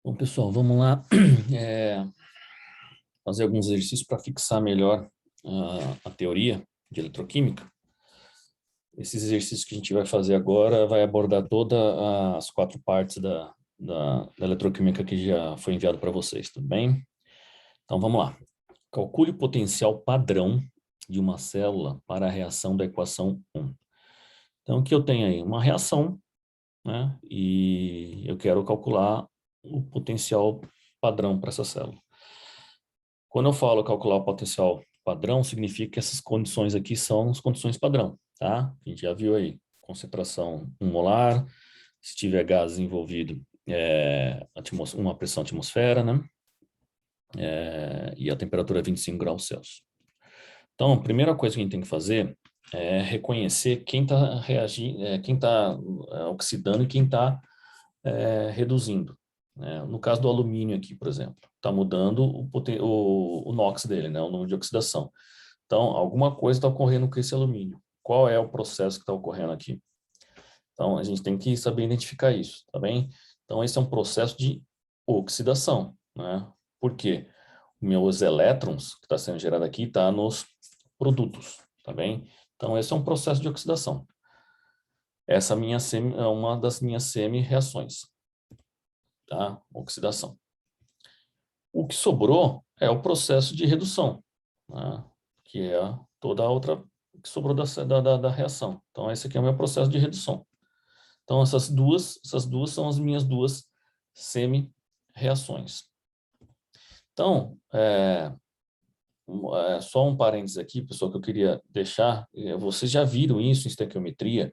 Bom, pessoal, vamos lá é, fazer alguns exercícios para fixar melhor a teoria de eletroquímica. Esses exercícios que a gente vai fazer agora vai abordar todas as 4 partes da eletroquímica que já foi enviado para vocês, tudo bem? Então, vamos lá. Calcule o potencial padrão de uma célula para a reação da equação 1. Então, o que eu tenho aí? Uma reação, né? E eu quero calcular o potencial padrão para essa célula. Quando eu falo calcular o potencial padrão, significa que essas condições aqui são as condições padrão, tá? A gente já viu aí, concentração 1 molar, se tiver gás envolvido, uma pressão atmosfera, né? E a temperatura é 25 graus Celsius. Então, a primeira coisa que a gente tem que fazer é reconhecer quem está reagindo, quem está oxidando e quem está reduzindo. No caso do alumínio aqui, por exemplo, está mudando o NOx dele, né, o número de oxidação. Então, alguma coisa está ocorrendo com esse alumínio. Qual é o processo que está ocorrendo aqui? Então, a gente tem que saber identificar isso, tá bem? Então, esse é um processo de oxidação, né? Por quê? Meus elétrons que está sendo gerado aqui está nos produtos, tá bem? Então, esse é um processo de oxidação. Essa é uma das minhas semi-reações, tá? Oxidação. O que sobrou é o processo de redução, né? Que é toda a outra que sobrou da reação. Então, esse aqui é o meu processo de redução. Então, essas duas são as minhas duas semi-reações. Então, só um parênteses aqui, pessoal, que eu queria deixar. Vocês já viram isso em estequiometria,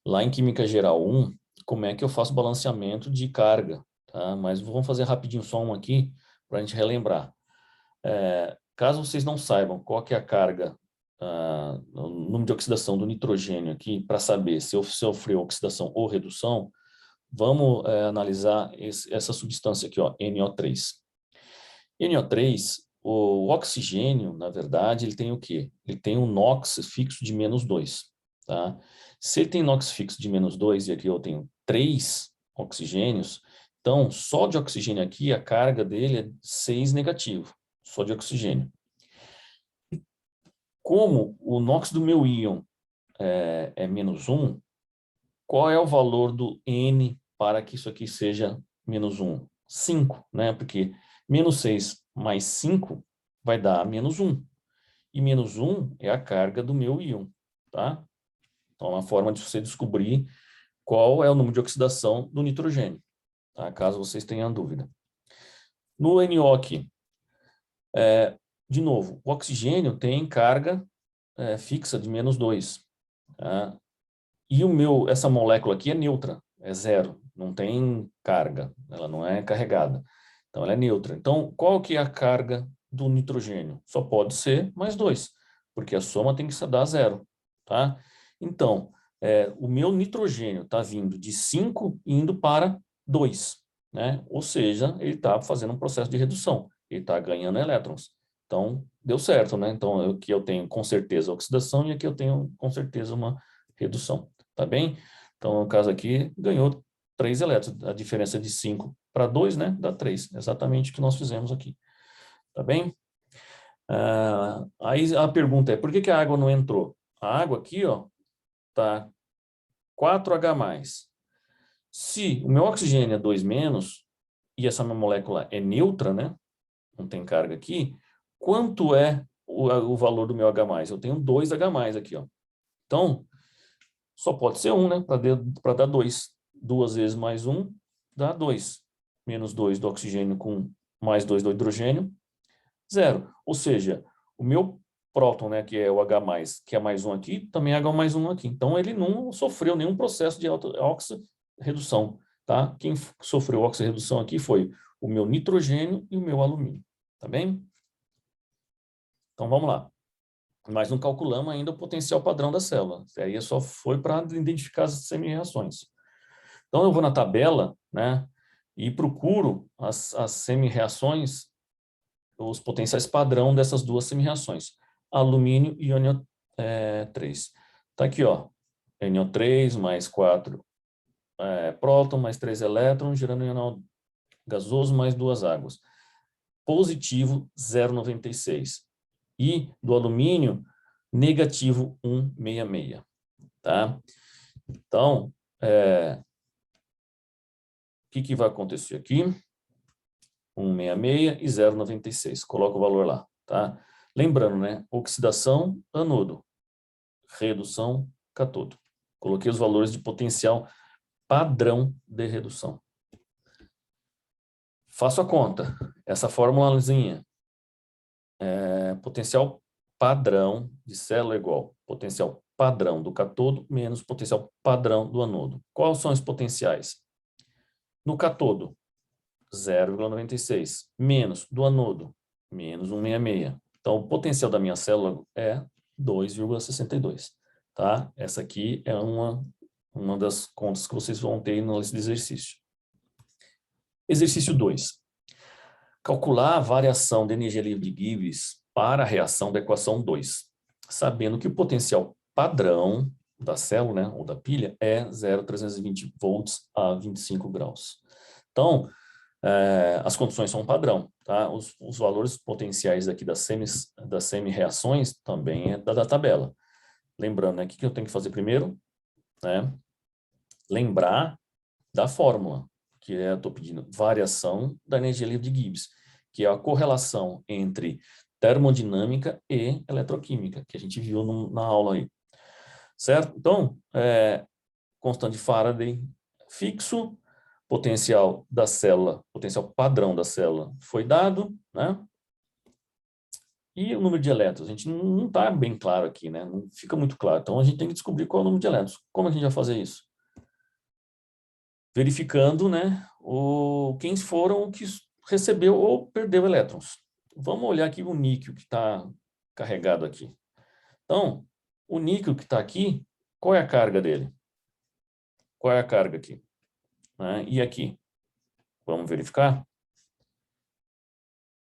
lá em Química Geral 1, como é que eu faço balanceamento de carga, tá? Mas vamos fazer rapidinho só um aqui, para a gente relembrar. Caso vocês não saibam qual que é a carga, o número de oxidação do nitrogênio aqui, para saber se sofreu oxidação ou redução, vamos analisar essa substância aqui, ó, NO3. NO3, o oxigênio, na verdade, ele tem o quê? Ele tem um NOx fixo de -2, tá? Se ele tem NOx fixo de -2 e aqui eu tenho 3 oxigênios, então só de oxigênio aqui a carga dele é 6 negativo, só de oxigênio. Como o NOx do meu íon é -1, qual é o valor do N para que isso aqui seja -1? 5, né? Porque -6 mais 5 vai dar -1. E -1 é a carga do meu íon, tá? Então, é uma forma de você descobrir qual é o número de oxidação do nitrogênio, tá? Caso vocês tenham dúvida. No NO aqui, de novo, o oxigênio tem carga fixa de -2, tá? E essa molécula aqui é neutra, é zero, não tem carga, ela não é carregada. Então, ela é neutra. Então, qual que é a carga do nitrogênio? Só pode ser +2, porque a soma tem que dar zero, tá? Então, o meu nitrogênio está vindo de 5 indo para 2, né? Ou seja, ele está fazendo um processo de redução, ele está ganhando elétrons. Então, deu certo, né? Então, aqui eu tenho com certeza oxidação e aqui eu tenho com certeza uma redução. Tá bem? Então, no caso aqui, ganhou 3 elétrons. A diferença de 5 para 2, né? Dá 3. Exatamente o que nós fizemos aqui. Tá bem? Aí a pergunta é, por que a água não entrou? A água aqui, ó, tá 4H+. Se o meu oxigênio é 2- e essa minha molécula é neutra, né? Não tem carga aqui, quanto é o valor do meu H+? Eu tenho 2H+ aqui, ó. Então, só pode ser 1, né? Para dar 2. 2 vezes mais 1 dá 2. -2 do oxigênio com +2 do hidrogênio, 0. Ou seja, o meu próton, né, que é o H+, que é +1 aqui, também é H+1 aqui. Então, ele não sofreu nenhum processo de oxirredução, tá? Quem sofreu oxirredução aqui foi o meu nitrogênio e o meu alumínio, tá bem? Então, vamos lá. Mas não calculamos ainda o potencial padrão da célula. Aí só foi para identificar as semi-reações. Então, eu vou na tabela, né, e procuro as semi-reações, os potenciais padrão dessas duas semi-reações, alumínio e NO3. Está aqui, ó, NO3 mais 4 próton, mais 3 elétrons, gerando gasoso mais 2 águas. Positivo 0,96. E do alumínio, negativo 1,66. Tá? Então, o que vai acontecer aqui? 1,66 e 0,96. Coloca o valor lá. Tá? Lembrando, né? Oxidação, anodo. Redução, catodo. Coloquei os valores de potencial padrão de redução. Faço a conta. Essa formulazinha. Potencial padrão de célula igual potencial padrão do catodo menos potencial padrão do anodo. Quais são os potenciais? No catodo, 0,96. Menos do anodo, menos 1,66. Então, o potencial da minha célula é 2,62. Tá? Essa aqui é uma das contas que vocês vão ter na lista de exercício. Exercício 2. Calcular a variação de energia livre de Gibbs para a reação da equação 2, sabendo que o potencial padrão da célula, né, ou da pilha, é 0,320 volts a 25 graus. Então, as condições são padrão. Tá? Os valores potenciais aqui das semi-reações também é da tabela. Lembrando, né, o que eu tenho que fazer primeiro? Né? Lembrar da fórmula, que eu estou pedindo variação da energia livre de Gibbs, que é a correlação entre termodinâmica e eletroquímica, que a gente viu na aula aí. Certo? Então, constante de Faraday fixo, potencial da célula, potencial padrão da célula foi dado, né? E o número de elétrons, a gente não está bem claro aqui, né? Não fica muito claro. Então, a gente tem que descobrir qual é o número de elétrons. Como a gente vai fazer isso? Verificando, né, quem foram que recebeu ou perdeu elétrons. Vamos olhar aqui o níquel que está carregado aqui. Então, o níquel que está aqui, qual é a carga dele? Qual é a carga aqui? E aqui? Vamos verificar?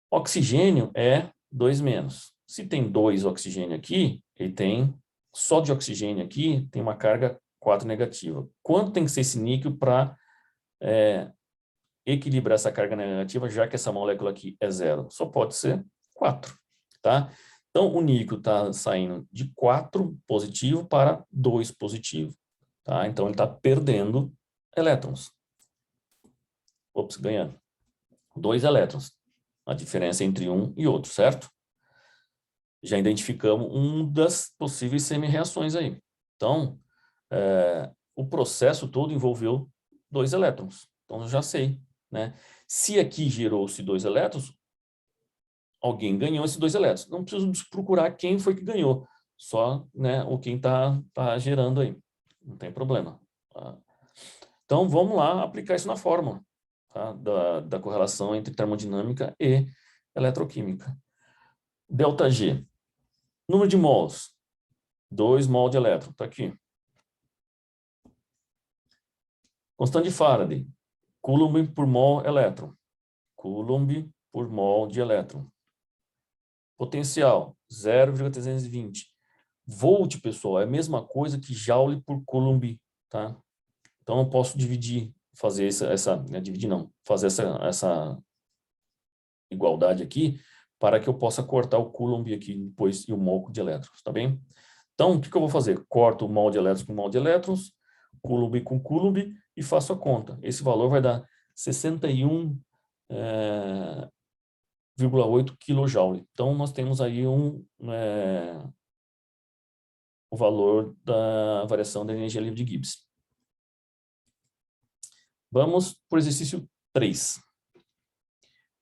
Oxigênio é 2 menos. Se tem 2 oxigênio aqui, ele tem, só de oxigênio aqui, tem uma carga 4 negativa. Quanto tem que ser esse níquel para equilibrar essa carga negativa, já que essa molécula aqui é 0? Só pode ser 4, tá? Então, o níquel está saindo de 4 positivo para 2 positivo, tá? Então, ele está perdendo elétrons. Ops, ganhando. 2 elétrons. A diferença entre um e outro, certo? Já identificamos uma das possíveis semi-reações aí. Então, o processo todo envolveu 2 elétrons. Então, eu já sei, né? Se aqui gerou-se 2 elétrons, alguém ganhou esses 2 elétrons. Não preciso procurar quem foi que ganhou, só, né, o quem tá gerando aí. Não tem problema. Tá? Então, vamos lá aplicar isso na fórmula, tá? da correlação entre termodinâmica e eletroquímica. ΔG. Número de mols. 2 mol de elétron. Está aqui. Constante de Faraday. Coulomb por mol elétron. Coulomb por mol de elétron. Potencial, 0,320. Volt, pessoal, é a mesma coisa que Joule por Coulomb, tá? Então, eu posso dividir, fazer dividir não, fazer essa igualdade aqui, para que eu possa cortar o Coulomb aqui depois e o mol de elétrons, tá bem? Então, o que eu vou fazer? Corto o mol de elétrons com mol de elétrons, Coulomb com Coulomb e faço a conta. Esse valor vai dar 61,8 kJ. Então, nós temos aí o valor da variação da energia livre de Gibbs. Vamos para o exercício 3.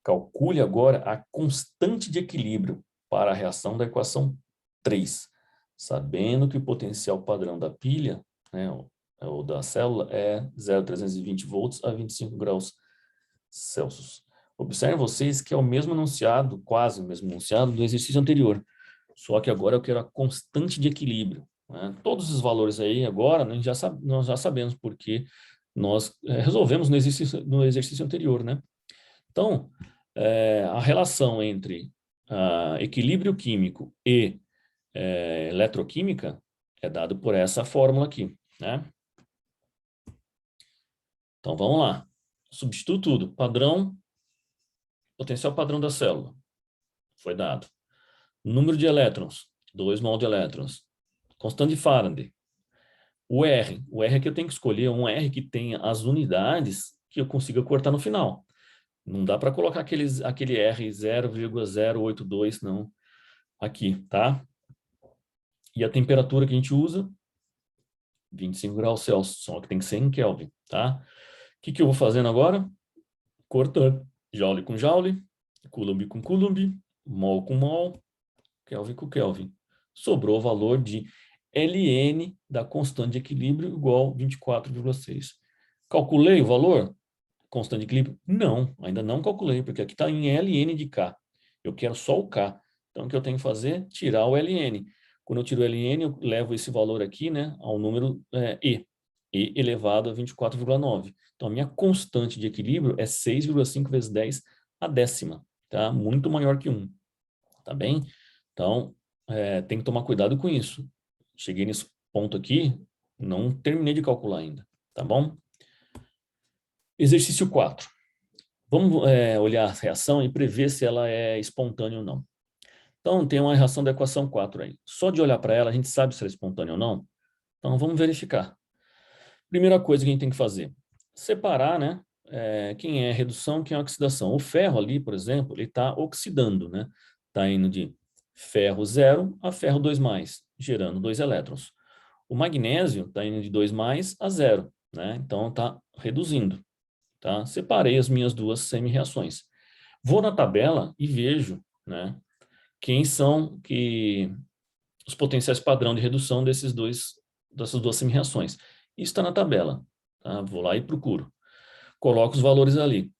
Calcule agora a constante de equilíbrio para a reação da equação 3, sabendo que o potencial padrão da pilha, né, ou da célula, é 0,320 volts a 25 graus Celsius. Observem vocês que é o mesmo enunciado, quase o mesmo enunciado do exercício anterior, só que agora eu quero a constante de equilíbrio. Né? Todos os valores aí agora nós já sabemos porque nós resolvemos no exercício anterior, né? Então, a relação entre equilíbrio químico e eletroquímica é dado por essa fórmula aqui, né? Então, vamos lá. Substituo tudo. Padrão, potencial padrão da célula. Foi dado. Número de elétrons, 2 mol de elétrons. Constante de Faraday. O R é que eu tenho que escolher um R que tenha as unidades que eu consiga cortar no final. Não dá para colocar aquele R 0,082, não, aqui, tá? E a temperatura que a gente usa, 25 graus Celsius, só que tem que ser em Kelvin, tá? O que eu vou fazendo agora? Cortando. Joule com Joule, Coulomb com Coulomb, mol com mol, Kelvin com Kelvin. Sobrou o valor de Ln da constante de equilíbrio igual a 24,6. Calculei o valor? Constante de equilíbrio? Não, ainda não calculei, porque aqui está em Ln de K. Eu quero só o K. Então, o que eu tenho que fazer? Tirar o Ln. Quando eu tiro o Ln, eu levo esse valor aqui, né, ao número E. E elevado a 24,9. Então, a minha constante de equilíbrio é 6,5 vezes 10 a décima. Tá? Muito maior que 1. Tá bem? Então, tem que tomar cuidado com isso. Cheguei nesse ponto aqui, não terminei de calcular ainda. Tá bom? Exercício 4. Vamos olhar a reação e prever se ela é espontânea ou não. Então, tem uma reação da equação 4 aí. Só de olhar para ela, a gente sabe se ela é espontânea ou não. Então, vamos verificar. Primeira coisa que a gente tem que fazer, separar, né, quem é redução, quem é oxidação. O ferro ali, por exemplo, ele está oxidando, né? Está indo de ferro 0 a ferro 2+, gerando 2 elétrons. O magnésio está indo de 2+ a 0, né? Então, está reduzindo. Tá? Separei as minhas duas semi-reações. Vou na tabela e vejo, né, quem são os potenciais padrão de redução dessas duas semi-reações. Isso está na tabela. Tá? Vou lá e procuro. Coloco os valores ali.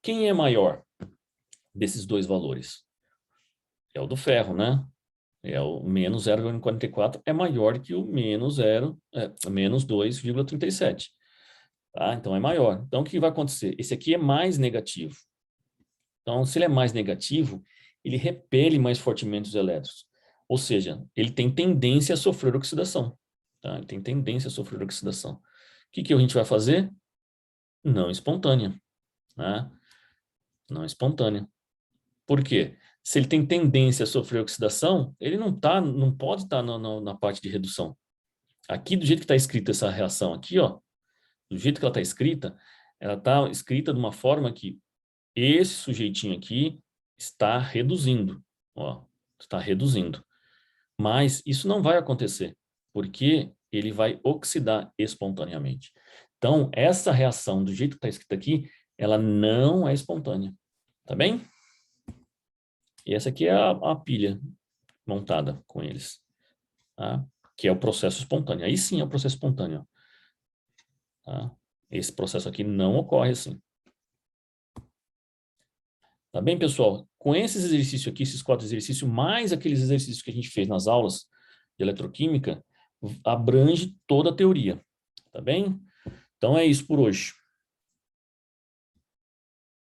Quem é maior desses dois valores? É o do ferro, né? É o menos 0,44 é maior que o menos 2,37. Tá? Então, é maior. Então, o que vai acontecer? Esse aqui é mais negativo. Então, se ele é mais negativo, ele repele mais fortemente os elétrons. Ou seja, ele tem tendência a sofrer oxidação. Tá? Ele tem tendência a sofrer oxidação. O que a gente vai fazer? Não espontânea. Né? Não espontânea. Por quê? Se ele tem tendência a sofrer oxidação, ele não pode estar na parte de redução. Aqui, do jeito que está escrita essa reação aqui, ó, do jeito que ela está escrita, ela está escrita de uma forma que esse sujeitinho aqui está reduzindo, ó, está reduzindo. Mas isso não vai acontecer, porque ele vai oxidar espontaneamente. Então, essa reação, do jeito que está escrito aqui, ela não é espontânea. Tá bem? E essa aqui é a pilha montada com eles. Tá? Que é o processo espontâneo. Aí sim é o processo espontâneo. Tá? Esse processo aqui não ocorre assim. Tá bem, pessoal? Com esses exercícios aqui, esses 4 exercícios, mais aqueles exercícios que a gente fez nas aulas de eletroquímica, abrange toda a teoria. Tá bem? Então é isso por hoje.